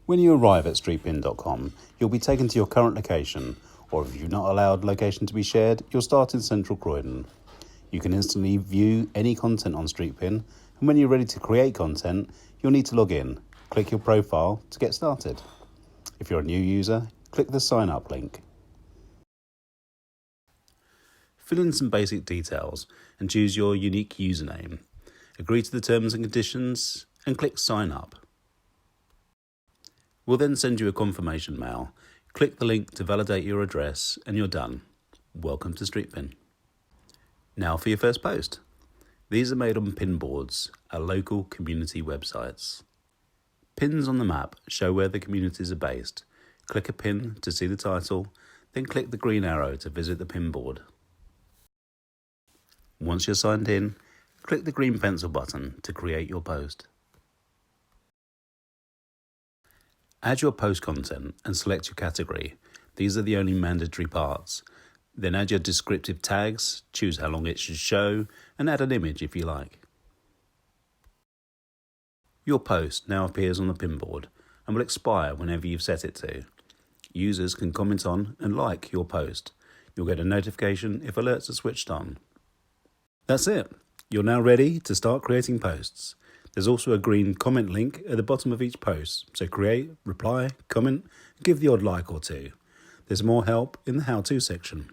When you arrive at streetpin.com, you'll be taken to your current location, or if you've not allowed location to be shared, you'll start in central Croydon. You can instantly view any content on Streetpin, and when you're ready to create content, you'll need to log in. Click your profile to get started. If you're a new user, click the sign up link. Fill in some basic details and choose your unique username. Agree to the terms and conditions and click sign up. We'll then send you a confirmation mail. Click the link to validate your address and you're done. Welcome to Streetpin. Now for your first post. These are made on pin boards, our local community websites. Pins on the map show where the communities are based. Click a pin to see the title, then click the green arrow to visit the pin board. Once you're signed in, click the green pencil button to create your post. Add your post content and select your category. These are the only mandatory parts. Then add your descriptive tags, choose how long it should show, and add an image if you like. Your post now appears on the pin board and will expire whenever you've set it to. Users can comment on and like your post. You'll get a notification if alerts are switched on. That's it. You're now ready to start creating posts. There's also a green comment link at the bottom of each post, so create, reply, comment, and give the odd like or two. There's more help in the how-to section.